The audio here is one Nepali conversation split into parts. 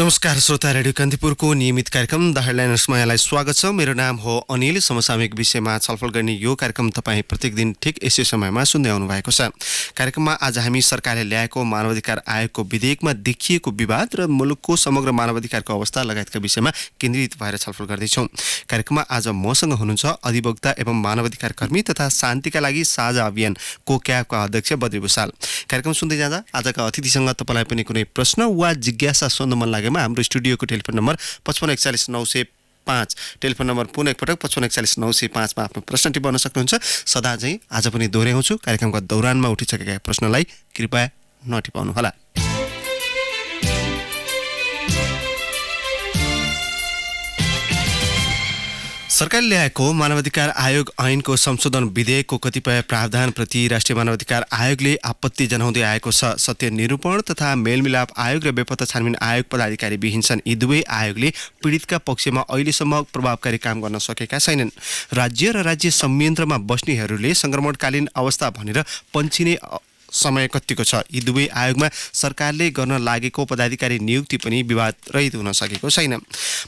नमस्कार श्रोता, रेडियो कान्तिपुरको नियमित कार्यक्रम द हेडलाइनर्समा यहाँलाई स्वागत छ। मेरो नाम हो अनिल। समसामयिक विषयमा छलफल गर्ने यो कार्यक्रम तपाईँ प्रत्येक दिन ठिक यसै समयमा सुन्दै आउनु भएको छ। कार्यक्रममा आज हामी सरकारले ल्याएको मानवाधिकार आयोगको विधेयकमा देखिएको विवाद र मुलुकको समग्र मानवाधिकारको अवस्था लगायतका विषयमा केन्द्रित भएर छलफल गर्दैछौँ। कार्यक्रममा आज मसँग हुनुहुन्छ अधिवक्ता एवं मानवाधिकार कर्मी तथा शान्तिका लागि साझा अभियान कोक्याबका अध्यक्ष बद्री भुसाल। कार्यक्रम सुन्दै जाँदा आजका अतिथिसँग तपाईँलाई पनि कुनै प्रश्न वा जिज्ञासा सोध्न मन लागेमा हाम्रो स्टुडियोको टेलिफोन नम्बर 5541 टेलिफोन नम्बर पुनः एकपटक 5541 मा आफ्नो प्रश्न टिपाउन सक्नुहुन्छ। सदा चाहिँ आज पनि दोहोऱ्याउँछु, कार्यक्रमका दौरानमा उठिसकेका प्रश्नलाई कृपया नटिपाउनुहोला। सरकारले ल्याएको मानवाधिकार आयोग ऐनको संशोधन विधेयकको कतिपय प्रावधानप्रति राष्ट्रिय मानवाधिकार आयोगले आपत्ति जनाउँदै आएको छ। सत्य निरूपण तथा मेलमिलाप आयोग र बेपत्ता छानबिन आयोग पदाधिकारी विहीन छन्। यी दुवै आयोगले पीडितका पक्षमा अहिलेसम्म प्रभावकारी काम गर्न सकेका छैनन्। राज्य र राज्य संयन्त्रमा बस्नेहरूले सङ्क्रमणकालीन अवस्था भनेर पन्छिने समय कतिको छ। यी दुवै आयोगमा सरकारले गर्न लागेको पदाधिकारी नियुक्ति पनि विवाद रहित हुन सकेको छैन।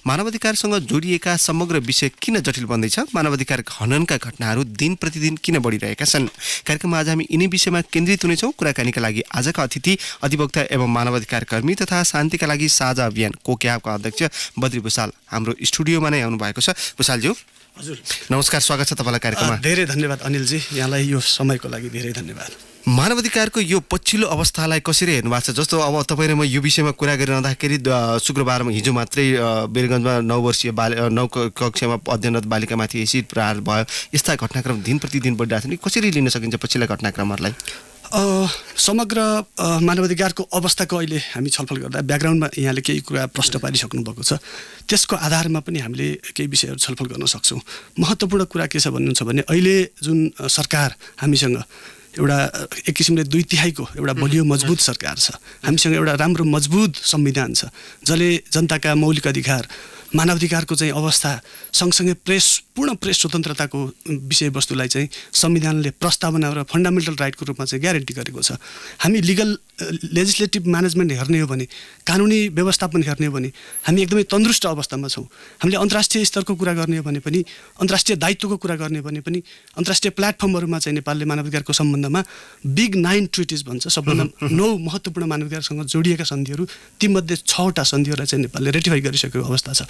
मानवाधिकारसँग जोडिएका समग्र विषय किन जटिल बन्दैछ? मानवाधिकार हननका घटनाहरू दिन प्रतिदिन किन बढिरहेका छन्? कार्यक्रममा आज हामी यिनै विषयमा केन्द्रित हुनेछौँ। कुराकानीका लागि आजका अतिथि अधिवक्ता एवं मानवाधिकार कर्मी तथा शान्तिका लागि साझा अभियान कोक्याबका अध्यक्ष बद्री भुसाल हाम्रो स्टुडियोमा नै आउनु भएको छ। भुसालज्यू हजुर, नमस्कार, स्वागत छ तपाईँलाई कार्यक्रममा। धेरै धन्यवाद अनिलजी, यहाँलाई यो समयको लागि धेरै धन्यवाद। मानवाधिकारको यो पछिल्लो अवस्थालाई कसरी हेर्नु भएको छ? जस्तो अब तपाईँ र म यो विषयमा कुरा गरिरहँदाखेरि शुक्रबारमा हिजो मात्रै वीरगञ्जमा 9 वर्षीय कक्षामा अध्ययनरत बालिकामाथि एसिड प्रहार भयो। यस्ता घटनाक्रम दिन प्रतिदिन बढिरहेको छ नि, कसरी लिन सकिन्छ पछिल्ला घटनाक्रमहरूलाई? समग्र मानवाधिकारको अवस्थाको अहिले हामी छलफल गर्दा ब्याकग्राउन्डमा यहाँले केही कुरा प्रश्न पारिसक्नु भएको छ। त्यसको आधारमा पनि हामीले केही विषयहरू छलफल गर्न सक्छौँ। महत्त्वपूर्ण कुरा के छ भन्नुहुन्छ भने अहिले जुन सरकार हामीसँग एउटा एक किसिमले 2/3 एउटा बलियो मजबुत सरकार छ। हामीसँग एउटा राम्रो मजबुत संविधान छ जसले जनताका मौलिक अधिकार मानवाधिकारको चाहिँ अवस्था सँगसँगै पूर्ण प्रेस स्वतन्त्रताको विषयवस्तुलाई चाहिँ संविधानले प्रस्तावना र फन्डामेन्टल राइटको रूपमा चाहिँ ग्यारेन्टी गरेको छ। हामी लिगल लेजिस्लेटिभ म्यानेजमेन्ट हेर्ने हो भने, कानुनी व्यवस्थापन हेर्ने हो भने हामी एकदमै तन्दुरुस्त अवस्थामा छौँ। हामीले अन्तर्राष्ट्रिय स्तरको कुरा गर्ने हो भने पनि, अन्तर्राष्ट्रिय दायित्वको कुरा गर्ने हो भने पनि, अन्तर्राष्ट्रिय प्लेटफर्महरूमा चाहिँ नेपालले मानवाधिकारको सम्बन्धमा बिग 9 ट्रिटिज भन्छ, सबभन्दा 9 महत्त्वपूर्ण मानवाधिकारसँग जोडिएका सन्धिहरू, तीमध्ये 6वटा सन्धिहरूलाई चाहिँ नेपालले रेटिफाई गरिसकेको अवस्था छ।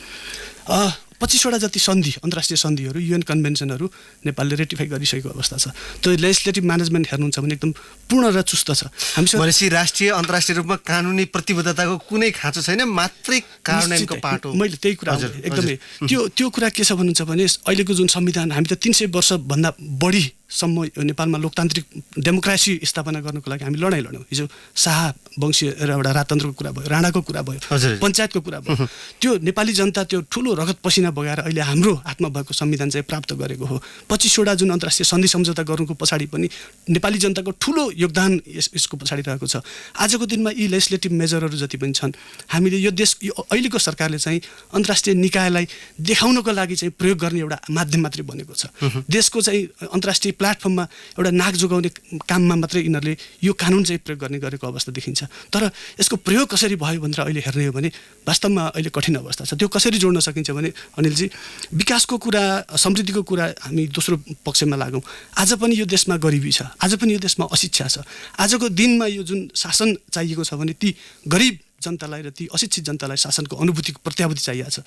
25वटा जति सन्धि, अन्तर्राष्ट्रिय सन्धिहरू, युएन कन्भेन्सनहरू नेपालले रेटिफाई गरिसकेको अवस्था छ। त्यो लेजिस्लेटिभ म्यानेजमेन्ट हेर्नुहुन्छ भने एकदम पूर्ण र चुस्त छ। हामीसँग भनेपछि राष्ट्रिय अन्तर्राष्ट्रिय रूपमा कानुनी प्रतिबद्धताको कुनै खाँचो छैन, मात्रै कार्यान्वयनको पाटो। मैले त्यही कुरा एकदमै त्यो कुरा के छ भन्नुहुन्छ भने अहिलेको जुन संविधान, हामी त 300 वर्षभन्दा बढीसम्म नेपालमा लोकतान्त्रिक डेमोक्रेसी स्थापना गर्नको लागि हामी लडाइँ लड्यौँ। हिजो शाह वंशीय एउटा राजतन्त्रको कुरा भयो, राणाको कुरा भयो, पञ्चायतको कुरा भयो। त्यो नेपाली जनता त्यो ठुलो रगत पसिना बगाएर अहिले हाम्रो हातमा भएको संविधान चाहिँ प्राप्त गरेको हो। 25वटा जुन अन्तर्राष्ट्रिय सन्धि सम्झौता गर्नुको पछाडि पनि नेपाली जनताको ठुलो योगदान यसको पछाडि रहेको छ। आजको दिनमा यी लेजिस्लेटिभ मेजरहरू जति पनि छन्, हामीले यो अहिलेको सरकारले चाहिँ अन्तर्राष्ट्रिय निकायलाई देखाउनको लागि चाहिँ प्रयोग गर्ने एउटा माध्यम मात्रै बनेको छ। देशको चाहिँ अन्तर्राष्ट्रिय प्लेटफर्ममा एउटा नाक जोगाउने काममा मात्रै यिनीहरूले यो कानुन चाहिँ प्रयोग गर्ने गरेको अवस्था देखिन्छ। तर यसको प्रयोग कसरी भयो भनेर अहिले हेर्ने हो भने वास्तवमा अहिले कठिन अवस्था छ। त्यो कसरी जोड्न सकिन्छ भने अनिलजी, विकासको कुरा, समृद्धिको कुरा हामी दोस्रो पक्षमा लागौँ। आज पनि यो देशमा गरिबी छ, आज पनि यो देशमा अशिक्षा छ। आजको दिनमा यो जुन शासन चाहिएको छ भने ती गरिब जनतालाई र ती अशिक्षित जनतालाई शासनको अनुभूतिको प्रत्याभूति चाहिएको छ।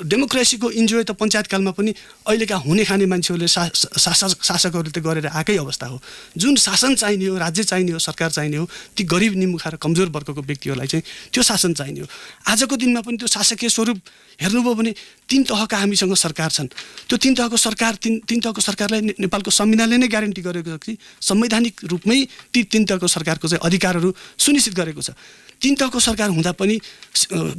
डेमोक्रेसीको इन्जोय त पञ्चायतकालमा पनि अहिलेका हुने खाने मान्छेहरूले शासकहरूले त गरेर आएकै अवस्था हो। जुन शासन चाहिने हो, राज्य चाहिने हो, सरकार चाहिने हो, ती गरिब निमुखा र कमजोर वर्गको व्यक्तिहरूलाई चाहिँ त्यो शासन चाहिने हो। आजको दिनमा पनि त्यो शासकीय स्वरूप हेर्नुभयो भने 3 तहका हामीसँग सरकार छन्। त्यो 3 तहको सरकारलाई नेपालको संविधानले नै ग्यारेन्टी गरेको छ कि संवैधानिक रूपमै ती 3 तहको सरकारको चाहिँ अधिकारहरू सुनिश्चित गरेको छ। 3 तहको सरकार हुँदा पनि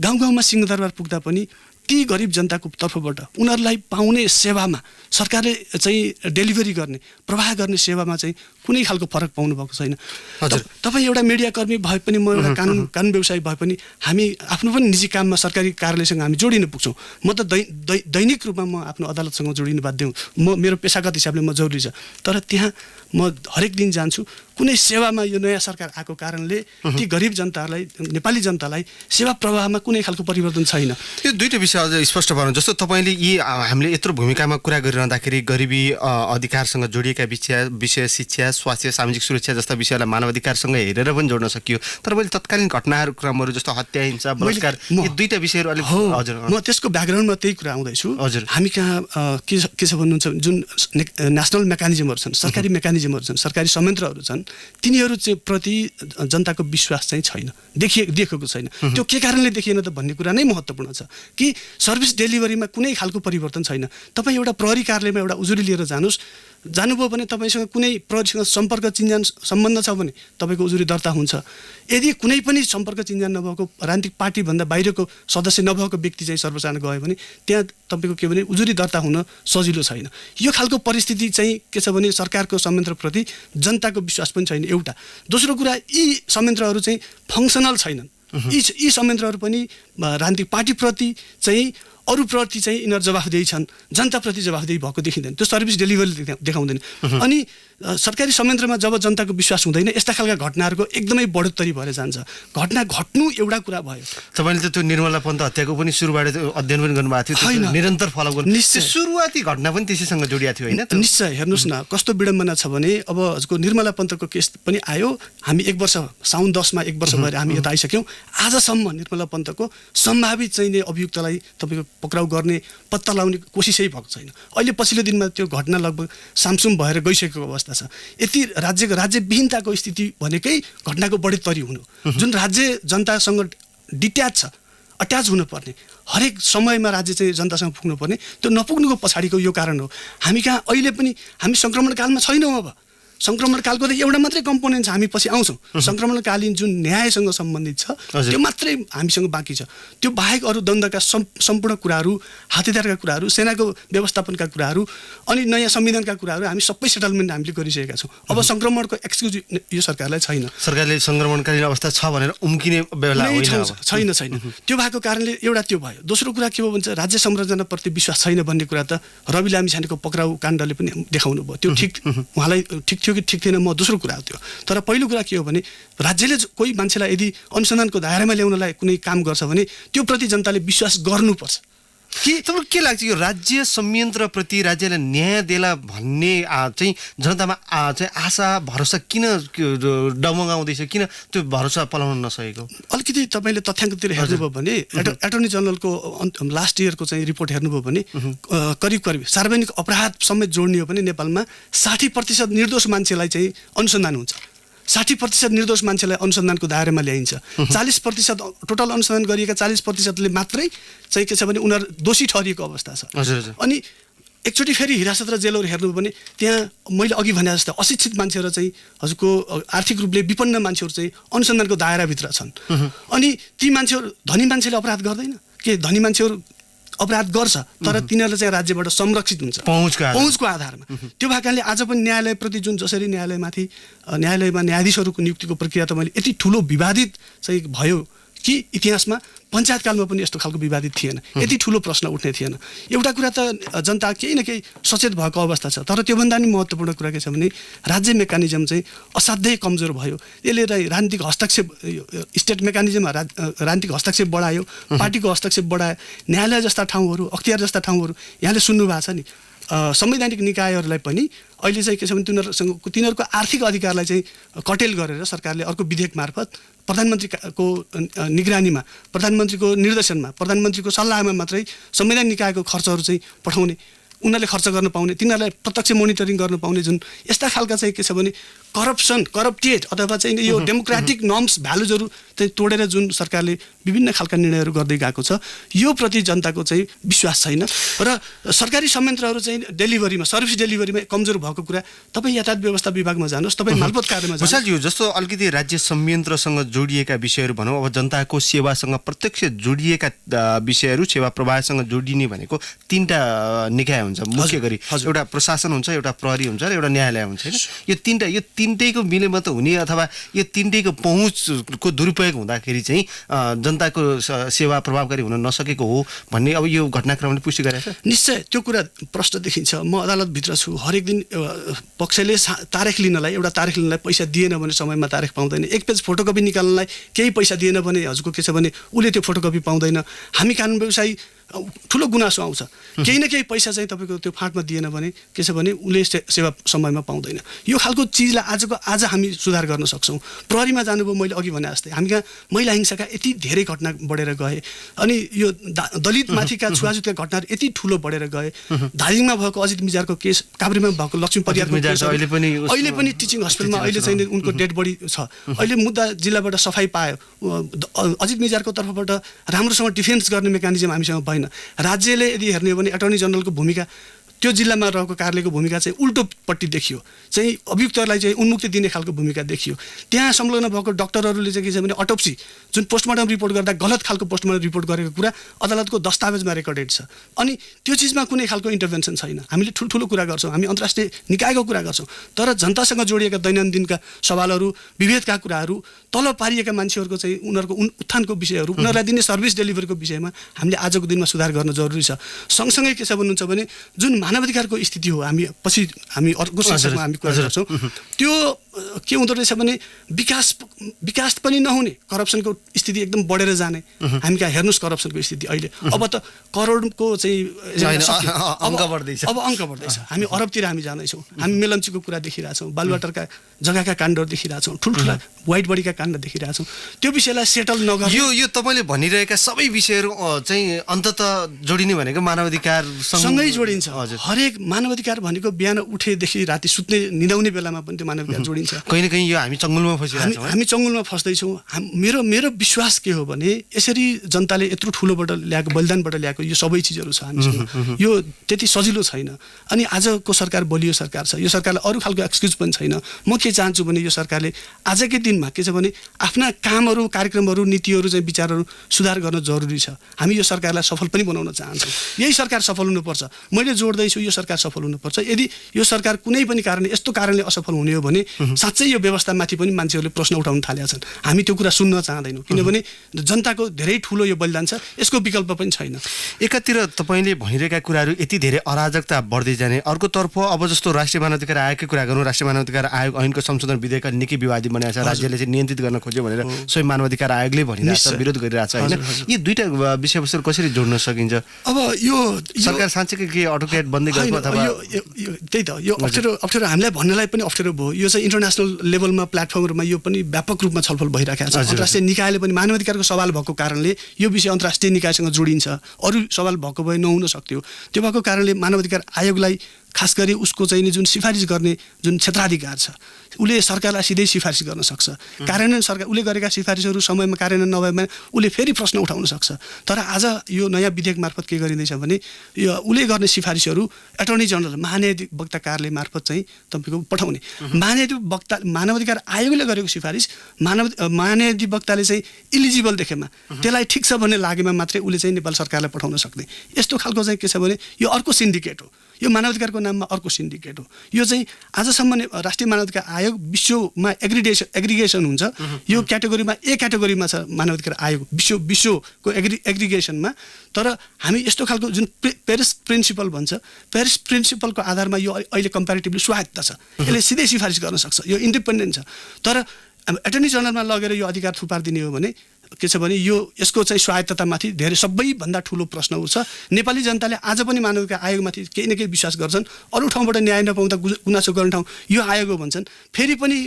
गाउँ गाउँमा सिंहदरबार पुग्दा पनि ती गरिब जनताको तर्फबाट उनीहरूलाई पाउने सेवामा सरकारले चाहिँ डेलिभरी गर्ने, प्रवाह गर्ने सेवामा चाहिँ कुनै खालको फरक पाउनु भएको छैन। तपाईँ एउटा मिडियाकर्मी भए पनि, म एउटा कानुन व्यवसायी भए पनि हामी आफ्नो पनि निजी काममा सरकारी कार्यालयसँग हामी जोडिन पुग्छौँ। म त दैनिक रूपमा म आफ्नो अदालतसँग जोडिन बाध्य हुँ। मेरो पेसागत हिसाबले म जरुरी छ। तर त्यहाँ म हरेक दिन जान्छु कुनै सेवामा यो नयाँ सरकार आएको कारणले ती गरिब जनतालाई नेपाली जनतालाई सेवा प्रवाहमा कुनै खालको परिवर्तन छैन। यो दुईटा विषय अझ स्पष्ट पार्नु। जस्तो तपाईँले यी हामीले यत्रो भूमिकामा कुरा गरिरहँदाखेरि गरिबी अधिकारसँग जोडिएका विषय शिक्षा स्वास्थ्य सामाजिक सुरक्षा जस्ता विषयलाई मानवाधिकारसँग हेरेर पनि जोड्न सकियो, तर मैले तत्कालीन घटनाहरू क्रमहरू जस्तो हत्या हिंसा बलात्कार यी दुईटा विषयहरू अलिक हजुर म त्यसको ब्याकग्राउन्डमा त्यही कुरा आउँदैछु। हजुर हामी कहाँ के छ भन्नुहुन्छ, जुन नेसनल मेकानिजमहरू छन्, सरकारी मेकानिजमहरू छन्, सरकारी संयन्त्रहरू छन्, तिनीहरू चाहिँ प्रति जनताको विश्वास चाहिँ छैन, देखिएको छैन। त्यो के कारणले देखिएन त भन्ने कुरा नै महत्त्वपूर्ण छ कि सर्भिस डेलिभरीमा कुनै खालको परिवर्तन छैन। तपाईँ एउटा प्रहरी कार्यालयमा एउटा उजुरी लिएर जानुभयो भने तपाईँसँग कुनै प्रहरीसँग सम्पर्क चिन्जान सम्बन्ध छ भने तपाईँको उजुरी दर्ता हुन्छ। यदि कुनै पनि सम्पर्क चिन्जान नभएको राजनीतिक पार्टीभन्दा बाहिरको सदस्य नभएको व्यक्ति चाहिँ सर्वसाधारण गयो भने त्यहाँ तपाईँको के भने उजुरी दर्ता हुन सजिलो छैन। यो खालको परिस्थिति चाहिँ के छ भने सरकारको संयन्त्रप्रति जनताको विश्वास पनि छैन एउटा। दोस्रो कुरा, यी संयन्त्रहरू चाहिँ फङ्सनल छैनन्। यी संयन्त्रहरू पनि राजनीतिक पार्टीप्रति चाहिँ अरूप्रति चाहिँ यिनीहरू जवाफदेही छन्, जनताप्रति जवाफदेही भएको देखिँदैन। त्यो सर्भिस डेलिभरी देखाउँदैन। अनि सरकारी संयन्त्रमा जब जनताको विश्वास हुँदैन, यस्ता खालका घटनाहरूको एकदमै बढोत्तरी भएर जान्छ। घटना घट्नु एउटा कुरा भयो। तपाईँले त त्यो निर्मला पन्त हत्याको पनि सुरुबाट अध्ययन पनि गर्नुभएको थियो, निरन्तर फलो गर्नु। निश्चय सुरुवाती घटना पनि त्यसैसँग जोडिएको थियो होइन? निश्चय। हेर्नुहोस् न कस्तो विडम्बना छ भने अब हजुरको निर्मला पन्तको केस पनि आयो, हामी 1 वर्ष साउन 10 मा 1 वर्ष भएर हामी यता आइसक्यौँ। आजसम्म निर्मला पन्तको सम्भावित चाहिँ तपाईँको पक्राउ गर्ने पत्ता लगाउने कोसिसै भएको छैन। अहिले पछिल्लो दिनमा त्यो घटना लगभग सामसुम भएर गइसकेको अवस्था छ। यति राज्यविहीनताको स्थिति भनेकै घटनाको बढोत्तरी हुनु। जुन राज्य जनतासँग डिट्याच छ, अट्याच हुनुपर्ने, हरेक समयमा राज्य चाहिँ जनतासँग पुग्नुपर्ने, त्यो नपुग्नुको पछाडिको यो कारण हो। हामी कहाँ अहिले पनि हामी सङ्क्रमणकालमा छैनौँ। अब सङ्क्रमणकालको त एउटा मात्रै कम्पोनेन्ट छ, हामी पछि आउँछौँ। सङ्क्रमणकालीन जुन न्यायसँग सम्बन्धित छ त्यो मात्रै हामीसँग बाँकी छ। त्यो बाहेक अरू द्वन्द्वका सम्पूर्ण कुराहरू, हातेदारका कुराहरू, सेनाको व्यवस्थापनका कुराहरू अनि नयाँ संविधानका कुराहरू हामी सबै सेटलमेन्ट हामीले गरिसकेका छौँ। अब सङ्क्रमणको एक्सक्युज यो सरकारलाई छैन। सरकारले सङ्क्रमणकालीन अवस्था छ भनेर उम्किने बेला छैन। त्यो भएको कारणले एउटा त्यो भयो। दोस्रो कुरा के हो भन्छ, राज्य संरचनाप्रति विश्वास छैन भन्ने कुरा त रवि लामिछानेको पक्राउ काण्डले पनि देखाउनु भयो। त्यो ठिक उहाँलाई ठिक थियो कि ठिक थिएन, म दोस्रो कुरा हो त्यो। तर पहिलो कुरा के हो भने राज्यले कोही मान्छेलाई यदि अनुसन्धानको दायरामा ल्याउनलाई कुनै काम गर्छ भने त्यो प्रति जनताले विश्वास गर्नुपर्छ। के तपाईँलाई के लाग्छ यो राज्य संयन्त्रप्रति राज्यले न्याय देला भन्ने चाहिँ जनतामा चाहिँ आशा भरोसा किन डमगाउँदैछ, किन त्यो भरोसा पलाउन नसकेको? अलिकति तपाईँले तथ्याङ्कतिर हेर्नुभयो भने एटर्नी जनरलको लास्ट इयरको चाहिँ रिपोर्ट हेर्नुभयो भने करिब सार्वजनिक अपराध समेत जोड्ने हो भने नेपालमा 60% निर्दोष मान्छेलाई चाहिँ अनुसन्धान हुन्छ। 60% निर्दोष मान्छेलाई अनुसन्धानको दायरामा ल्याइन्छ। 40% टोटल अनुसन्धान गरिएका 40%ले मात्रै चाहिँ के छ भने उनीहरू दोषी ठहरिएको अवस्था छ। अनि एकचोटि फेरि हिरासत र जेलहरू हेर्नु भने त्यहाँ मैले अघि भने जस्तो अशिक्षित मान्छेहरू चाहिँ हजुरको आर्थिक रूपले विपन्न मान्छेहरू चाहिँ अनुसन्धानको दायराभित्र छन्। अनि ती मान्छेहरू, धनी मान्छेले अपराध गर्दैन के, धनी मान्छेहरू अपराध गर्छ तर तिनीहरूले चाहिँ राज्यबाट संरक्षित हुन्छ पहुँचको आधारमा। त्यो भएकाले आज पनि न्यायालयप्रति जुन जसरी न्यायालयमा न्यायाधीशहरूको नियुक्तिको प्रक्रिया त मैले यति ठुलो विवादित चाहिँ भयो कि इतिहासमा पञ्चायतकालमा पनि यस्तो खालको विवादित थिएन, यति ठुलो प्रश्न उठ्ने थिएन। एउटा कुरा त जनता केही न केही सचेत भएको अवस्था छ। तर त्योभन्दा नि महत्त्वपूर्ण कुरा के छ भने राज्य मेकानिजम चाहिँ असाध्यै कमजोर भयो। यसले राजनीतिक हस्तक्षेप, स्टेट मेकानिजममा राजनीतिक हस्तक्षेप बढायो, पार्टीको हस्तक्षेप बढायो। न्यायालय जस्ता ठाउँहरू, अख्तियार जस्ता ठाउँहरू यहाँले सुन्नु भएको छ नि। संवैधानिक निकायहरूलाई पनि अहिले चाहिँ के छ भने तिनीहरूको आर्थिक अधिकारलाई चाहिँ कटेल गरेर सरकारले अर्को विधेयक मार्फत प्रधानमन्त्रीको निगरानीमा, प्रधानमन्त्रीको निर्देशनमा, प्रधानमन्त्रीको सल्लाहमा मात्रै संवैधानिक निकायको खर्चहरू चाहिँ पठाउने, उनीहरूले खर्च गर्न पाउने, तिनीहरूलाई प्रत्यक्ष मोनिटरिङ गर्न पाउने, जुन यस्ता खालका चाहिँ के छ भने करप्टेड अथवा चाहिँ यो डेमोक्रेटिक नर्म्स भ्यालुजहरू चाहिँ तोडेर जुन सरकारले विभिन्न खालका निर्णयहरू गर्दै गएको छ, यो प्रति जनताको चाहिँ विश्वास छैन। र सरकारी संयन्त्रहरू चाहिँ डेलिभरीमा, सर्भिस डेलिभरीमा कमजोर भएको कुरा तपाईँ यातायात व्यवस्था विभागमा जानुहोस्, तपाईँ मालपोत कार्यमा जानुहोस्। भुषालज्यू, जस्तो अलिकति राज्य संयन्त्रसँग जोडिएका विषयहरू भनौँ, अब जनताको सेवासँग प्रत्यक्ष जोडिएका विषयहरू, सेवा प्रवाहसँग जोडिने भनेको 3टा निकाय हुन्छ मुख्य गरी। एउटा प्रशासन हुन्छ, एउटा प्रहरी हुन्छ र एउटा न्यायालय हुन्छ। यो तिनटैको विलम्ब त हुने अथवा यो तिनटैको पहुँचको दुरुपयोग हुँदाखेरि चाहिँ जनताको सेवा प्रभावकारी हुन नसकेको हो भन्ने अब यो घटनाक्रमले पुष्टि गरेको छ। निश्चय त्यो कुरा प्रश्न देखिन्छ। म अदालतभित्र छु, हरेक दिन पक्षले तारिख लिनलाई पैसा दिएन भने समयमा तारिख पाउँदैन, एक पेज फोटोकपी निकाल्नलाई केही पैसा दिएन भने हजुरको के छ भने उसले त्यो फोटोकपी पाउँदैन। हामी कानुन व्यवसायी ठुलो गुनासो आउँछ, केही न केही पैसा चाहिँ तपाईँको त्यो फाँटमा दिएन भने के छ भने उसले सेवा समयमा पाउँदैन। यो खालको चिजलाई आज हामी सुधार गर्न सक्छौँ। प्रहरीमा जानुभयो, मैले अघि भने जस्तै हामी कहाँ महिला हिंसाका यति धेरै घटना बढेर गए, अनि यो दलित माथिका छुवाछुतका घटनाहरू यति ठुलो बढेर गए। धादिङमा भएको अजित मिजारको केस, काभ्रेमा भएको लक्ष्मी परियारको केस, अहिले पनि टिचिङ हस्पिटलमा अहिले चाहिँ उनको डेड बडी छ। अहिले मुद्दा जिल्लाबाट सफाई पायो, अजित मिजारको तर्फबाट राम्रोसँग डिफेन्स गर्ने मेकानिजम हामीसँग भएन। राज्यले यदि हेर्ने हो भने एटर्नी जनरलको भूमिका, त्यो जिल्लामा रहेको कार्यालयको भूमिका चाहिँ उल्टोपट्टि देखियो, चाहिँ अभियुक्तलाई चाहिँ उन्मुक्ति दिने खालको भूमिका देखियो। त्यहाँ संलग्न भएको डक्टरहरूले चाहिँ के छ भने अटोप्सी जुन पोस्टमार्टम रिपोर्ट गर्दा गलत खालको पोस्टमार्टम रिपोर्ट गरेको कुरा अदालतको दस्तावेजमा रेकर्डेड छ। अनि त्यो चिजमा कुनै खालको इन्टरभेन्सन छैन। हामीले ठुल्ठुलो कुरा गर्छौँ, हामी अन्तर्राष्ट्रिय निकायको कुरा गर्छौँ, तर जनतासँग जोडिएका दैनन्दिनका सवालहरू, विभेदका कुराहरू, तल पारिएका मान्छेहरूको चाहिँ उनीहरूको उत्थानको विषयहरू, उनीहरूलाई दिने सर्भिस डेलिभरीको विषयमा हामीले आजको दिनमा सुधार गर्न जरुरी छ। सँगसँगै के छ भन्नुहुन्छ भने जुन मानवाधिकारको स्थिति हो, हामी अर्को शीर्षकमा हामी कुरा गर्छौँ, त्यो के हुँदो रहेछ भने विकास पनि नहुने, करप्सनको स्थिति एकदम बढेर जाने। हामी कहाँ हेर्नुहोस् करप्सनको स्थिति अहिले, अब त करोडको चाहिँ अङ्क बढ्दैछ। हामी अरबतिर हामी जाँदैछौँ, हामी मेलम्चीको कुरा देखिरहेछौँ, बालुवाटरका जग्गाका काण्डहरू देखिरहेछौँ, ठुल्ठुला व्हाइट बडीका काण्ड देखिरहेछौँ। त्यो विषयलाई सेटल नगर्नु, यो तपाईँले भनिरहेका सबै विषयहरू चाहिँ अन्ततः जोडिने भनेको मानवाधिकार सँगै जोडिन्छ। हरेक मानवाधिकार भनेको बिहान उठेदेखि राति सुत्ने निदाउने बेलामा पनि त्यो मानवाधिकार जोडिन्छ। कहीँ न कहीँ यो हामी चङ्गुलमा फसिरहेछौँ, हामी चङ्गुलमा फस्दैछौँ। मेरो विश्वास के हो भने यसरी जनताले यत्रो ठुलोबाट ल्याएको, बलिदानबाट ल्याएको यो सबै चिजहरू छ हामीसँग, यो त्यति सजिलो छैन। अनि आजको सरकार बलियो सरकार छ, यो सरकारलाई अरू खालको एक्सक्युज पनि छैन। म के चाहन्छु भने यो सरकारले आजकै दिनमा के छ भने आफ्ना कामहरू, कार्यक्रमहरू, नीतिहरू चाहिँ विचारहरू सुधार गर्न जरुरी छ। हामी यो सरकारलाई सफल पनि बनाउन चाहन्छौँ। यही सरकार सफल हुनुपर्छ। मैले जोड्दैछु यो सरकार सफल हुनुपर्छ। यदि यो सरकार कुनै पनि कारणले यस्तो कारणले असफल हुने हो भने साँच्चै यो व्यवस्थामाथि पनि मान्छेहरूले प्रश्न उठाउन थालेका छन्। हामी त्यो कुरा सुन्न चाहदैनौँ, किनभने जनताको धेरै ठुलो यो बलिदान छ, यसको विकल्प पनि छैन। एकातिर तपाईँले भनिरहेका कुराहरू यति धेरै अराजकता बढ्दै जाने, अर्कोतर्फ अब जस्तो राष्ट्रिय मानवाधिकार आयोगकै कुरा गरौँ, राष्ट्रिय मानवाधिकार आयोग ऐनको संशोधन विधेयक निकै विवादित बनाएको छ। राज्यले चाहिँ नियन्त्रित गर्न खोज्यो भनेर स्वयं मानवाधिकार आयोगले भनिरहेको छ, विरोध गरिरहेको छ होइन। यी दुईटा विषयवस्तुहरू कसरी जोड्न सकिन्छ? अब यो सरकार साँच्चै के अटोक्याट बन्दै गएको अथवा त्यही त यो अप्ठ्यारो हामीलाई भन्नलाई पनि अप्ठ्यारो भयो। यो चाहिँ इन्टरनेसनल लेभलमा प्लेटफर्महरूमा यो पनि व्यापक रूपमा छलफल भइरहेको छ। अन्तर्राष्ट्रिय निकायले पनि मानवाधिकारको सवाल भएको कारणले यो विषय अन्तर्राष्ट्रिय निकायसँग जोडिन्छ, अरू सवाल भएको भए नहुन सक्थ्यो। त्यो भएको कारणले मानवाधिकार आयोगलाई खास गरी उसको चाहिँ जुन सिफारिस गर्ने जुन क्षेत्राधिकार छ, उसले सरकारलाई सिधै सिफारिस गर्न सक्छ। कार्यान्वयन सरकार उसले गरेका सिफारिसहरू समयमा कार्यान्वयन नभएमा उसले फेरि प्रश्न उठाउन सक्छ। तर आज यो नयाँ विधेयक मार्फत के गरिँदैछ भने यो उसले गर्ने सिफारिसहरू एटर्नी जनरल, महान्यायाधिवक्ता कार्यालय मार्फत चाहिँ तपाईँको पठाउने। मानवाधिकार आयोगले गरेको सिफारिस महान्यायाधिवक्ताले चाहिँ इलिजिबल देखेमा, त्यसलाई ठिक छ भन्ने लागेमा मात्रै उसले चाहिँ नेपाल सरकारलाई पठाउन सक्ने। यस्तो खालको चाहिँ के छ भने यो अर्को सिन्डिकेट हो, यो मानवाधिकारको नाममा अर्को सिन्डिकेट हो। यो चाहिँ आजसम्म राष्ट्रिय मानवाधिकार आयोग विश्वमा एग्रिगेसन हुन्छ, यो क्याटेगोरीमा ए क्याटेगोरीमा छ मानवाधिकार आयोग विश्वको एग्रिगेसनमा। तर हामी यस्तो खालको जुन पेरिस प्रिन्सिपल भन्छ, पेरिस प्रिन्सिपलको आधारमा यो अहिले कम्पेरिटिभली स्वायत्त छ, यसले सिधै सिफारिस गर्न सक्छ, यो इन्डिपेन्डेन्ट छ। तर एटर्नी जनरलमा लगेर यो अधिकार थुपारिदिने हो भने के छ भने यो यसको चाहिँ स्वायत्ततामाथि धेरै सबैभन्दा ठुलो प्रश्न उठ्छ। नेपाली जनताले आज पनि मानवाधिकार आयोगमाथि केही न केही विश्वास गर्छन्, अरू ठाउँबाट न्याय नपाउँदा गुनासो गर्ने ठाउँ यो आयोग हो भन्छन्। फेरि पनि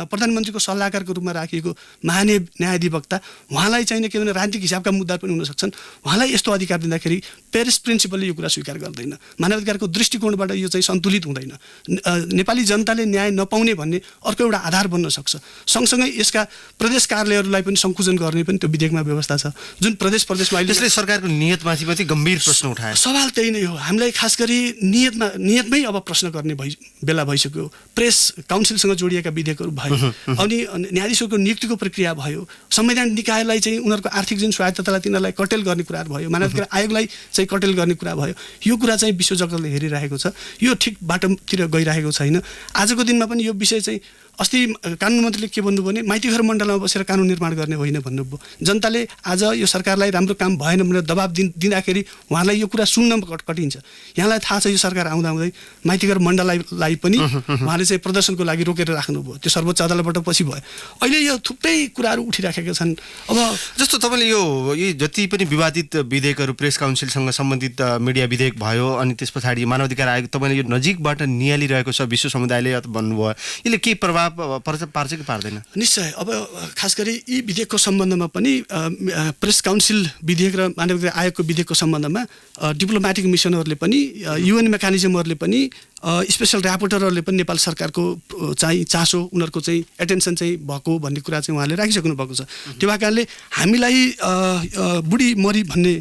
प्रधानमन्त्रीको सल्लाहकारको रूपमा राखिएको न्यायाधिवक्ता उहाँलाई चाहिँ के भने राजनीतिक हिसाबका मुद्दा पनि हुन सक्छन्, उहाँलाई यस्तो अधिकार दिँदाखेरि पेरिस प्रिन्सिपलले यो कुरा स्वीकार गर्दैन। मानवाधिकारको दृष्टिकोणबाट यो चाहिँ सन्तुलित हुँदैन। नेपाली जनताले न्याय नपाउने भन्ने अर्को एउटा आधार बन्न सक्छ। सँगसँगै यसका प्रदेश कार्यालयहरूलाई पनि सङ्कुचन गर्ने पनि त्यो विधेयकमा व्यवस्था छ। जुन प्रदेशमा अहिले त्यसले सरकारको नियतमाथि पनि गम्भीर प्रश्न उठाए। सवाल त्यही नै हो। हामीलाई खास गरी नियतमै अब प्रश्न गर्ने बेला भइसक्यो। प्रेस काउन्सिलसँग जोडिएका विधेयकहरू भयो, अनि न्यायाधीशको नियुक्तिको प्रक्रिया भयो, संवैधानिक निकायलाई चाहिँ उनीहरूको आर्थिक जुन स्वायत्ततालाई तिनीहरूलाई कटेल गर्ने कुरा भयो, मानवाधिकार आयोगलाई चाहिँ कटेल गर्ने कुरा भयो। यो कुरा चाहिँ विश्व जगतले हेरिरहेको छ। यो ठिक बाटोतिर गइरहेको छैन। आजको दिनमा पनि यो विषय चाहिँ अस्ति कानुन मन्त्रीले के भन्नुभयो भने माइतीघर मण्डलमा बसेर कानुन निर्माण गर्ने होइन भन्नुभयो। जनताले आज यो सरकारलाई राम्रो काम भएन भनेर दबाब दिँदाखेरि उहाँलाई यो कुरा सुन्न कटिन्छ। यहाँलाई थाहा छ यो सरकार आउँदै माइतीघर मण्डललाई पनि उहाँले चाहिँ प्रदर्शनको लागि रोकेर राख्नुभयो। त्यो सर्वोच्च अदालतबाट पछि भयो। अहिले यो थुप्रै कुराहरू उठिराखेका छन्। अब जस्तो तपाईँले यो जति पनि विवादित विधेयकहरू प्रेस काउन्सिलसँग सम्बन्धित मिडिया विधेयक भयो, अनि त्यस पछाडि मानवाधिकार आयोग तपाईँले यो नजिकबाट निहालिरहेको छ विश्व समुदायले भन्नुभयो, यसले के प्रभाव पार्छ कि पार्दैन? निश्चय। अब खास गरी यी विधेयकको सम्बन्धमा पनि प्रेस काउन्सिल विधेयक र मानवाधिकार आयोगको विधेयकको सम्बन्धमा डिप्लोमेटिक मिसनहरूले पनि युएन मेकानिजमहरूले पनि स्पेसल ऱ्यापोर्टरहरूले पनि नेपाल सरकारको चाहिँ चासो, उनीहरूको चाहिँ एटेन्सन चाहिँ भएको भन्ने कुरा चाहिँ उहाँले राखिसक्नु भएको छ। त्यो कारणले हामीलाई बुढी मरी भन्ने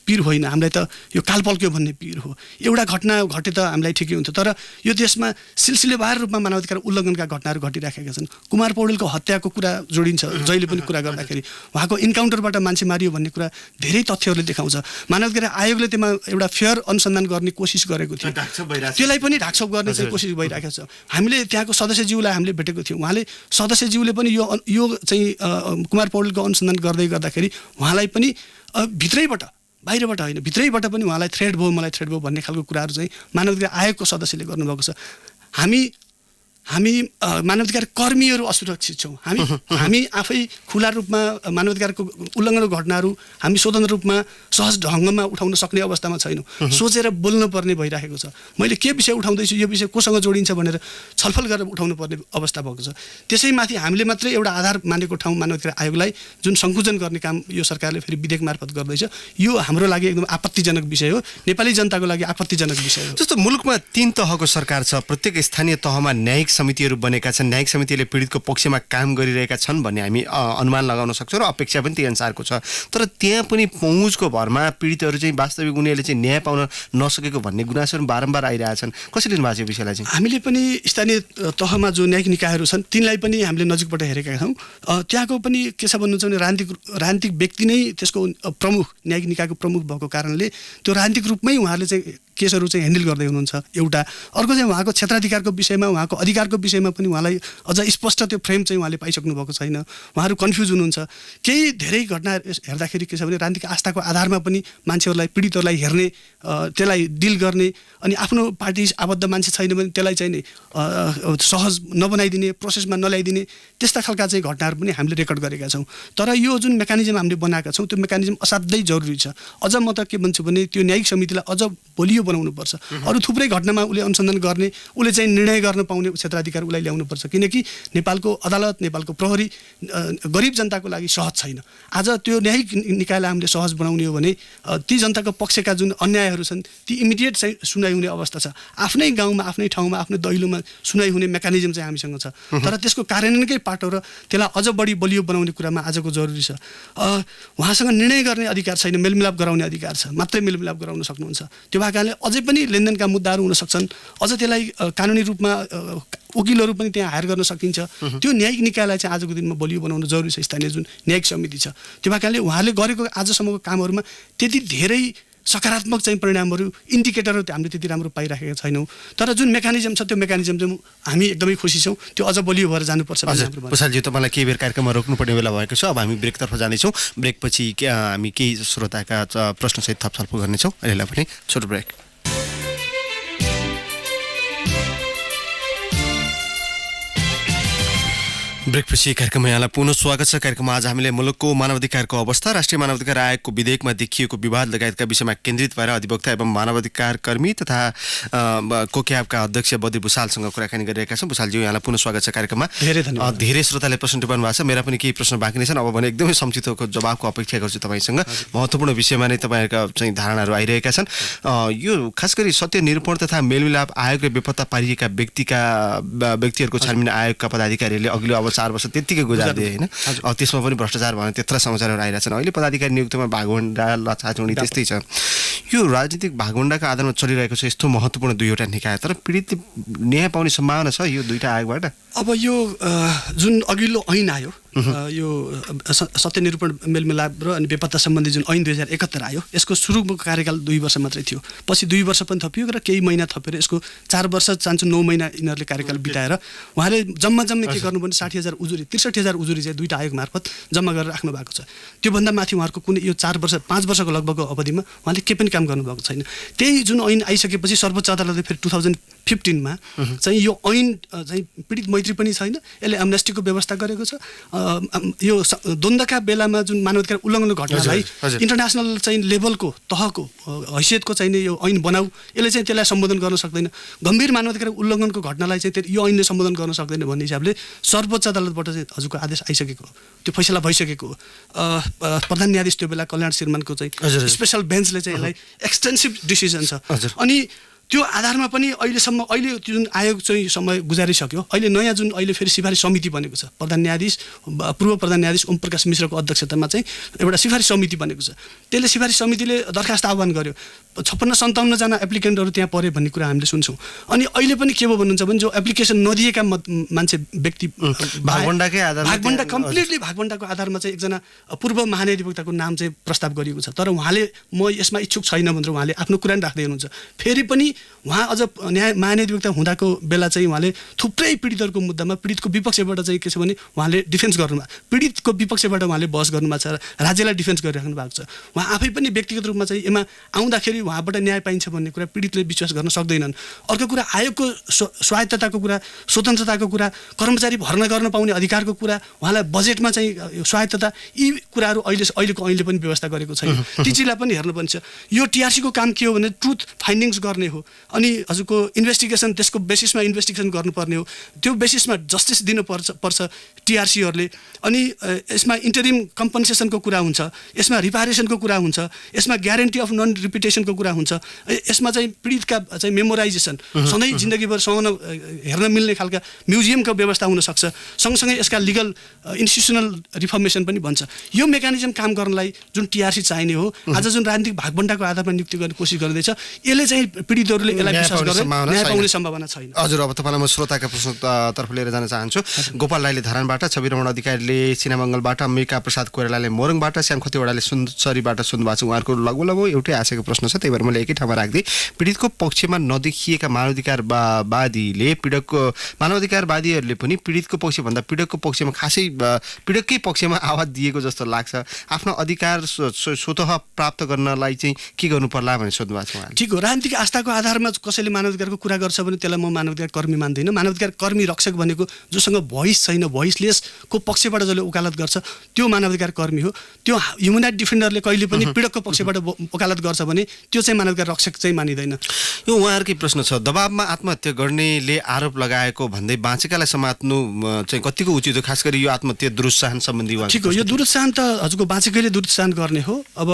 पीर होइन, हामीलाई त यो कालपल्क्यो भन्ने पीर हो। एउटा घटना घटे त हामीलाई ठिकै हुन्थ्यो, तर यो देशमा सिलसिलेवार रूपमा मानवाधिकार उल्लङ्घनका घटनाहरू घटिराखेका छन्। कुमार पौडेलको हत्याको कुरा जोडिन्छ जहिले पनि कुरा गर्दाखेरि। उहाँको इन्काउन्टरबाट मान्छे मारियो भन्ने कुरा धेरै तथ्यहरूले देखाउँछ। मानवाधिकार आयोगले त्यसमा एउटा फेयर अनुसन्धान गर्ने कोसिस गरेको थियो, त्यसलाई पनि ढाकछोप गर्ने चाहिँ कोसिस भइरहेको छ। हामीले त्यहाँको सदस्यज्यूलाई हामीले भेटेको थियौँ। उहाँले सदस्यज्यूले पनि यो चाहिँ कुमार पौडेलको अनुसन्धान गर्दाखेरि उहाँलाई पनि भित्रैबाट, बाहिरबाट होइन, भित्रैबाट पनि उहाँलाई थ्रेड भयो, मलाई थ्रेड भयो भन्ने खालको कुराहरू चाहिँ मानवाधिकार आयोगको सदस्यले गर्नुभएको छ। हामी मानवाधिकार कर्मीहरू असुरक्षित छौँ। हामी आफै खुला रूपमा मानवाधिकारको उल्लङ्घनको घटनाहरू हामी स्वतन्त्र रूपमा सहज ढङ्गमा उठाउन सक्ने अवस्थामा छैनौँ। सोचेर बोल्न पर्ने भइरहेको छ। मैले के विषय उठाउँदैछु, यो विषय कोसँग जोडिन्छ भनेर छलफल गरेर उठाउनु पर्ने अवस्था भएको छ। त्यसैमाथि हामीले मात्रै एउटा आधार मानेको ठाउँ मानवाधिकार आयोगलाई जुन सङ्कुचन गर्ने काम यो सरकारले फेरि विधेयक मार्फत गर्दैछ, यो हाम्रो लागि एकदम आपत्तिजनक विषय हो। नेपाली जनताको लागि आपत्तिजनक विषय हो। जस्तो मुलुकमा 3 तहको सरकार छ, प्रत्येक स्थानीय तहमा न्यायिक समितिहरू बनेका छन्, न्यायिक समितिले पीडितको पक्षमा काम गरिरहेका छन् भन्ने हामी अनुमान लगाउन सक्छौँ र अपेक्षा पनि त्यही अनुसारको छ। तर त्यहाँ पनि पहुँचको भरमा पीडितहरू चाहिँ वास्तविक उनीहरूले चाहिँ न्याय पाउन नसकेको भन्ने गुनासोहरू बारम्बार आइरहेछन्। कसरी लिनुभएको छ यो विषयलाई चाहिँ? हामीले पनि स्थानीय तहमा जो न्यायिक निकायहरू छन् तिनलाई पनि हामीले नजिकबाट हेरेका छौँ। त्यहाँको पनि के छ भन्नुहुन्छ भने राजनीतिक व्यक्ति नै त्यसको प्रमुख, न्यायिक निकायको प्रमुख भएको कारणले त्यो राजनीतिक रूपमै उहाँहरूले चाहिँ केसहरू चाहिँ ह्यान्डल गर्दै हुनुहुन्छ। एउटा अर्को चाहिँ उहाँको क्षेत्राधिकारको विषयमा, उहाँको अधिकारको विषयमा पनि उहाँलाई अझ स्पष्ट त्यो फ्रेम चाहिँ उहाँले पाइसक्नु भएको छैन। उहाँहरू कन्फ्युज हुनुहुन्छ। केही धेरै घटना हेर्दाखेरि के छ भने राजनीतिक आस्थाको आधारमा पनि मान्छेहरूलाई, पीडितहरूलाई हेर्ने, त्यसलाई डिल गर्ने, अनि आफ्नो पार्टी आबद्ध मान्छे छैन भने त्यसलाई चाहिँ सहज नबनाइदिने, प्रोसेसमा नल्याइदिने, त्यस्ता खालका चाहिँ घटनाहरू पनि हामीले रेकर्ड गरेका छौँ। तर यो जुन मेकानिजम हामीले बनाएका छौँ त्यो मेकानिजम असाध्यै जरुरी छ। अझ म त के भन्छु भने त्यो न्यायिक समितिलाई अझ बलियो बनाउनुपर्छ। अरू थुप्रै घटनामा उसले अनुसन्धान गर्ने, उसले चाहिँ निर्णय गर्न पाउने क्षेत्राधिकार उसलाई ल्याउनुपर्छ। किनकि नेपालको अदालत, नेपालको प्रहरी गरिब जनताको लागि सहज छैन। आज त्यो न्यायिक निकायलाई हामीले सहज बनाउने हो भने ती जनताको पक्षका जुन अन्यायहरू छन् ती इमिडिएट चाहिँ सुनाइ हुने अवस्था छ। आफ्नै गाउँमा, आफ्नै ठाउँमा, आफ्नो दैलोमा सुनाइ हुने मेकानिजम चाहिँ हामीसँग छ। तर त्यसको कार्यान्वयनकै पाटो र त्यसलाई अझ बढी बलियो बनाउने कुरामा आजको जरुरी छ। उहाँसँग निर्णय गर्ने अधिकार छैन, मेलमिलाप गराउने अधिकार छ, मात्रै मेलमिलाप गराउन सक्नुहुन्छ। त्यो भएकाले अझै पनि लेनदेनका मुद्दाहरू हुन सक्छन्। अझ त्यसलाई कानुनी रूपमा वकिलहरू पनि त्यहाँ हायर गर्न सकिन्छ। त्यो न्यायिक निकायलाई चाहिँ आजको दिनमा बलियो बनाउन जरुरी छ। स्थानीय जुन न्यायिक समिति छ त्यो भएकाले उहाँले गरेको आजसम्मको कामहरूमा त्यति धेरै सकारात्मक चाहिँ परिणामहरू, इन्डिकेटरहरू हामीले त्यति राम्रो पाइराखेका छैनौँ। तर जुन मेकानिजम छ त्यो मेकानिजम चाहिँ हामी एकदमै खुसी छौँ। त्यो अझ बलियो भएर जानुपर्छ। पुसालजी, तपाईँलाई केही बेर कार्यक्रममा रोक्नुपर्ने बेला भएको छ। अब हामी ब्रेकतर्फ जानेछौँ। ब्रेकपछि हामी केही श्रोताका प्रश्नसहित थप छलफल गर्नेछौँ। अहिलेलाई पनि छोटो ब्रेक। ब्रेकपछि कार्यक्रममा यहाँलाई पुनः स्वागत छ। कार्यक्रममा आज हामीले मुलुकको मानवाधिकारको अवस्था, राष्ट्रिय मानवाधिकार आयोगको विधेयकमा देखिएको विवाद लगायतका विषयमा केन्द्रित भएर अधिवक्ता एवं मानवाधिकार कर्मी तथा कोक्याबका अध्यक्ष बद्री भुसालसँग कुराकानी गरिरहेका छौँ। भुसालज्यू, यहाँलाई पुनः स्वागत छ कार्यक्रममा। धेरै श्रोताले प्रश्न टिपाउनु भएको छ। मेरा पनि केही प्रश्न बाँकी नै छन्। अब भने एकदमै संक्षिप्तको जवाबको अपेक्षा गर्छु तपाईँसँग। महत्त्वपूर्ण विषयमा नै तपाईँहरूका चाहिँ धारणाहरू आइरहेका छन्। यो खास गरी सत्य निरूपण तथा मेलमिलाप आयोगले बेपत्ता पारिएका व्यक्तिहरूको छानबिन आयोगका पदाधिकारीहरूले अघिल्लो 4 वर्ष त्यतिकै गुजारिदिए होइन। अब त्यसमा पनि भ्रष्टाचार भने त्यत्रो समाचारहरू आइरहेछन्। अहिले पदाधिकारी नियुक्तिमा भागवण्डा लछाचुँडी त्यस्तै छ। यो राजनीतिक भागवण्डाको आधारमा चलिरहेको छ यस्तो महत्त्वपूर्ण 2वटा निकाय, तर पीडितले न्याय पाउने सम्भावना छ यो 2टा आयोगबाट? अब यो जुन अघिल्लो ऐन आयो, यो सत्यनिरूपण मेलमिलाप र अनि बेपत्ता सम्बन्धी जुन ऐन 2071 आयो, यसको सुरुको कार्यकाल 2 वर्ष मात्रै थियो। पछि 2 वर्ष पनि थपियो र केही महिना थपेर यसको 4 वर्ष 9 महिना यिनीहरूले कार्यकाल बिताएर उहाँले जम्मा के गर्नुपर्ने 60,000 उजुरी 63,000 उजुरी चाहिँ 2टा आयोग मार्फत जम्मा गरेर राख्नु भएको छ। त्योभन्दा माथि उहाँहरूको कुनै यो 4 वर्ष 5 वर्षको लगभगको अवधिमा उहाँले केही पनि काम गर्नुभएको छैन। त्यही जुन ऐन आइसकेपछि सर्वोच्च अदालतले फेरि 2015 मा चाहिँ यो ऐन चाहिँ पीडित मैत्री पनि छैन, यसले एमनेस्टीको व्यवस्था गरेको छ। यो द्वन्द्वका बेलामा जुन मानवाधिकार उल्लङ्घनको घटनालाई इन्टरनेसनल चाहिँ लेभलको तहको हैसियतको चाहिँ यो ऐन बनाऊ, यसले चाहिँ त्यसलाई सम्बोधन गर्न सक्दैन। गम्भीर मानवाधिकार उल्लङ्घनको घटनालाई चाहिँ यो ऐनले सम्बोधन गर्न सक्दैन भन्ने हिसाबले सर्वोच्च अदालतबाट चाहिँ हजुरको आदेश आइसकेको हो, त्यो फैसला भइसकेको हो। प्रधान न्यायाधीश त्यो बेला कल्याण श्रीमानको चाहिँ स्पेसल बेन्चले चाहिँ यसलाई एक्सटेन्सिभ डिसिजन छ। अनि त्यो आधारमा पनि अहिले जुन आयोग चाहिँ समय गुजारिसक्यो, अहिले नयाँ जुन अहिले फेरि सिफारिस समिति बनेको छ, पूर्व प्रधान न्यायाधीश ओम प्रकाश मिश्रको अध्यक्षतामा चाहिँ एउटा सिफारिस समिति बनेको छ। त्यसले सिफारिस समितिले दरखास्त आह्वान गर्यो, 56-57 जना एप्लिकेन्टहरू त्यहाँ परे भन्ने कुरा हामीले सुन्छौँ। अनि अहिले पनि के भयो भन्नुहुन्छ भने जो एप्लिकेसन नदिएका मान्छे व्यक्ति भागवण्डा कम्प्लिटली भागवण्डाको आधारमा चाहिँ एकजना पूर्व महाधिवक्ताको नाम चाहिँ प्रस्ताव गरिएको छ, तर उहाँले म यसमा इच्छुक छैन भनेर उहाँले आफ्नो कुरा राख्दै हुनुहुन्छ। फेरि पनि उहाँ अझ महाधिवक्ता हुँदाको बेला चाहिँ उहाँले थुप्रै पीडितहरूको मुद्दामा पीडितको विपक्षबाट चाहिँ के छ भने उहाँले डिफेन्स गर्नुभएको, पीडितको विपक्षबाट उहाँले बहस गर्नुभएको छ, राज्यलाई डिफेन्स गरिराख्नु भएको छ। उहाँ आफै पनि व्यक्तिगत रूपमा चाहिँ यसमा आउँदाखेरि उहाँबाट न्याय पाइन्छ भन्ने कुरा पीडितले विश्वास गर्न सक्दैनन्। अर्को कुरा आयोगको स्वायत्तताको कुरा, स्वतन्त्रताको कुरा, कर्मचारी भर्ना गर्न पाउने अधिकारको कुरा, उहाँलाई बजेटमा चाहिँ स्वायत्तता, यी कुराहरू अहिलेको ऐनले पनि व्यवस्था गरेको छैन। ती चिजलाई पनि हेर्नुपर्छ। यो टिआरसीको काम के हो भने ट्रुथ फाइन्डिङ्स गर्ने हो, अनि हजुरको इन्भेस्टिगेसन त्यसको बेसिसमा इन्भेस्टिगेसन गर्नुपर्ने हो, त्यो बेसिसमा जस्टिस दिनुपर्छ टिआरसीहरूले। अनि यसमा इन्टरिम कम्पन्सेसनको कुरा हुन्छ, यसमा रिपारेसनको कुरा हुन्छ, यसमा ग्यारेन्टी अफ नन रिपिटेसनको कुरा हुन्छ, यसमा चाहिँ पीडितका चाहिँ मेमोराइजेसन सधैँ जिन्दगीभर सँगै हेर्न मिल्ने खालका म्युजियमको व्यवस्था हुनसक्छ। सँगसँगै यसका लिगल इन्स्टिट्युसनल रिफर्मेसन पनि भन्छ। यो मेकानिजम काम गर्नलाई जुन टिआरसी चाहिने हो, आज जुन राजनीतिक भागवण्डाको आधारमा नियुक्ति गर्ने कोसिस गर्दैछ, यसले चाहिँ पीडितहरूले यसलाई विश्वास गरेर न्याय पाउने सम्भावना छैन। हजुर, अब तपाईँलाई म श्रोताका प्रश्नतर्फ लिएर जान चाहन्छु। गोपाल राईले धरानबाट, छवि रमण अधिकारीले सिनामङ्गलबाट, अम्बिका प्रसाद कोइरालाले मोरङबाट, श्याम खतिवडाले सुनसरीबाट सुन्नुभएको छ। उहाँहरूको लगभग एउटै आशयको प्रश्न छ, त्यही भएर मैले एकै ठाउँमा राख्दै पीडितको पक्षमा नदेखिएका मानवाधिकारवादीले मानवाधिकारवादीहरूले पनि पीडितको पक्षभन्दा पीडितको पक्षमा खासै पीडितकै पक्षमा आवाज दिएको जस्तो लाग्छ। आफ्नो अधिकार स्वतः प्राप्त गर्नलाई चाहिँ के गर्नु पर्ला भनेर सोध्नु भएको छ उहाँले। ठिक हो, राजनीतिक आस्थाको आधारमा कसैले मानवाधिकारको कुरा गर्छ भने त्यसलाई म मानवाधिकार कर्मी मान्दिनँ। मानवाधिकार कर्मी रक्षक भनेको जोसँग भोइस छैन, भोइसलेसको पक्षबाट जसले वकालत गर्छ त्यो मानवाधिकार कर्मी हो। त्यो ह्युमन राइट डिफेन्डरले कहिले पनि पीडकको पक्षबाट वकालत गर्छ भने त्यो चाहिँ मानवाधिकार रक्षक चाहिँ मानिँदैन। यो उहाँहरूकै प्रश्न छ, दबावमा आत्महत्या गर्नेले आरोप लगाएको भन्दै बाँचेकालाई समात्नु चाहिँ कतिको उचित हो, खास गरी यो आत्महत्या दुरुत्साहन सम्बन्धी? ठिक हो, यो दुरुत्साहन त हजुरको बाँचेकैले दुरुत्साहन गर्ने हो। अब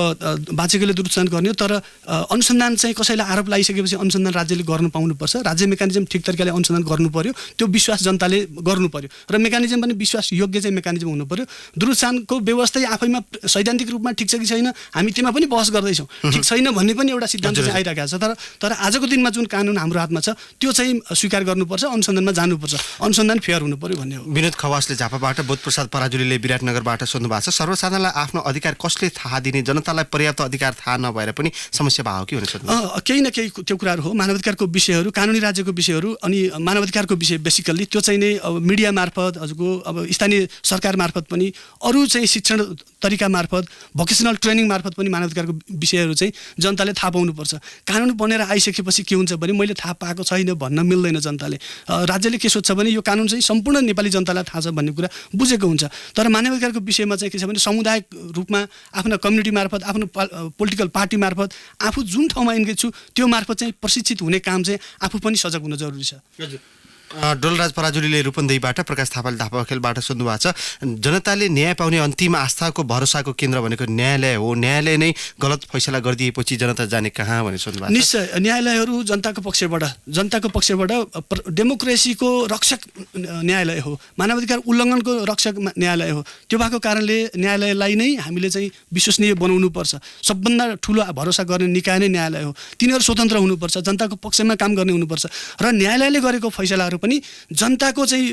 बाँचेकैले दुरुत्साहन गर्ने हो, तर अनुसन्धान चाहिँ कसैलाई आरोप लगाइसकेपछि अनुसन्धान राज्यले गर्नु पाउनुपर्छ। राज्य मेकानिजम ठिक तरिकाले अनुसन्धान गर्नु पर्यो, त्यो विश्वास जनताले गर्नु पर्यो र मेकानिजम पनि विश्वास योग्य चाहिँ मेकानिजम हुनु पर्यो। दुरुत्साहनको व्यवस्था आफैमा सैद्धान्तिक रूपमा ठिक छ कि छैन हामी त्यसमा पनि बहस गर्दैछौँ। ठिक छैन भन्ने पनि एउटा सिद्धान्त चाहिँ आइरहेको छ, तर आजको दिनमा जुन कानुन हाम्रो हातमा छ त्यो चाहिँ स्वीकार गर्नुपर्छ, अनुसन्धानमा जानुपर्छ, अनुसन्धान फेयर हुनु पर्यो भन्ने हो। विनोद खवासले झापाबाट, बोधप्रसाद पराजुलीले विराटनगरबाट सोध्नु भएको छ, सर्वसाधारणलाई आफ्नो अधिकार कसले थाहा दिने, जनतालाई पर्याप्त अधिकार थाहा नभएर पनि समस्या भयो कि भनेर सोध्नु। केही न केही त्यो कुराहरू हो, मानवाधिकारको विषयहरू, कानुनी राज्यको विषयहरू अनि मानवाधिकारको विषय बेसिकल्ली त्यो चाहिँ नै मिडिया मार्फत हजुरको अब स्थानीय सरकार मार्फत पनि अरू चाहिँ शिक्षण तरिका मार्फत भोकेसनल ट्रेनिङ मार्फत पनि मानवाधिकारको विषयहरू चाहिँ जनताले थाहा पाउनुपर्छ। कानुन बनेर आइसकेपछि के हुन्छ भने मैले थाहा पाएको छैन भन्न मिल्दैन। जनताले राज्यले के सोध्छ भने यो कानुन चाहिँ सम्पूर्ण नेपाली जनतालाई थाहा छ भन्ने कुरा बुझेको हुन्छ, तर मानवाधिकारको विषयमा चाहिँ के छ भने सामुदायिक रूपमा आफ्नो कम्युनिटी मार्फत, आफ्नो पोलिटिकल पार्टी मार्फत, आफू जुन ठाउँमा इन्गेज छु त्यो मार्फत चाहिँ प्रशिक्षित हुने काम चाहिँ आफू पनि सजग हुन जरुरी छ। डोलराज पराजुलीले रूपन्देहीबाट, प्रकाश थापाले धापाखेलबाट सोध्नु भएको छ, जनताले न्याय पाउने अन्तिम आस्थाको भरोसाको केन्द्र भनेको न्यायालय हो, न्यायालय नै गलत फैसला गरिदिएपछि जनता जाने कहाँ भनेर सोध्नु भएको छ। निश्चय न्यायालयहरू जनताको पक्षबाट डेमोक्रेसीको रक्षक न्यायालय हो, मानवाधिकार उल्लङ्घनको रक्षक न्यायालय हो। त्यो भएको कारणले न्यायालयलाई नै हामीले चाहिँ विश्वसनीय बनाउनुपर्छ। सबभन्दा ठुलो भरोसा गर्ने निकाय नै न्यायालय हो। तिनीहरू स्वतन्त्र हुनुपर्छ, जनताको पक्षमा काम गर्ने हुनुपर्छ र न्यायालयले गरेको फैसलाहरू पनि जनताको चाहिँ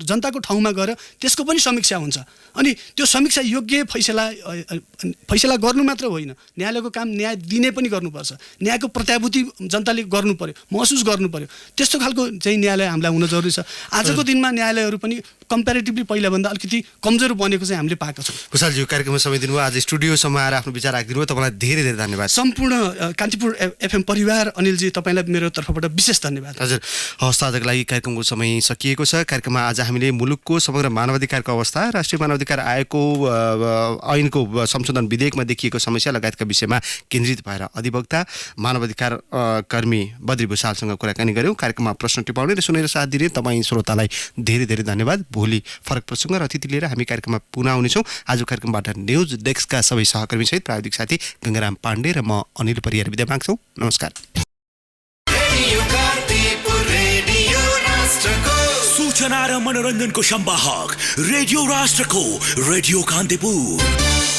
जनताको ठाउँमा गएर त्यसको पनि समीक्षा हुन्छ। अनि त्यो समीक्षा योग्य फैसला गर्नु मात्र होइन, न्यायालयको काम न्याय दिने पनि गर्नुपर्छ। न्यायको प्रत्याभूति जनताले गर्नु पर्यो, महसुस गर्नु पर्यो। त्यस्तो खालको चाहिँ न्यायालय हामीलाई हुन जरुरी छ। आजको दिनमा न्यायालयहरू पनि कम्पेरिटिभली पहिलाभन्दा अलिकति कमजोर बनेको चाहिँ हामीले पाएका छौँ। कुशालज्यू, कार्यक्रममा समय दिनुभयो, आज स्टुडियोसम्म आएर आफ्नो विचार राखिदिनु भयो, तपाईँलाई धेरै धेरै धन्यवाद। सम्पूर्ण कान्तिपुर एफएम परिवार, अनिलजी तपाईँलाई मेरो तर्फबाट विशेष धन्यवाद। हजुर, हवस्, आजको लागि कार्यक्रमको समय सकिएको छ। कार्यक्रममा आज हामीले मुलुकको समग्र मानवाधिकारको अवस्था, राष्ट्रिय मानवाधिकार आयोगको ऐनको संशोधन विधेयकमा देखिएको समस्या लगायतका विषयमा केन्द्रित भएर अधिवक्ता मानवाधिकार कर्मी बद्री भुषालसँग कुराकानी गऱ्यौँ। कार्यक्रममा प्रश्न टिपाउने र सुनेर साथ दिने तपाईँ श्रोतालाई धेरै धेरै धन्यवाद। भोलि फरक प्रसङ्ग र अतिथि लिएर हामी कार्यक्रममा पुनः आउनेछौँ। आज कार्यक्रमबाट न्युज डेस्कका सबै सहकर्मी सहित प्राविधिक साथी गङ्गाराम पाण्डे र म अनिल परियार बिदा माग्छौँ। नमस्कार। सूचना र मनोरञ्जनको संवाहक रेडियो राष्ट्रको रेडियो कान्तिपुर।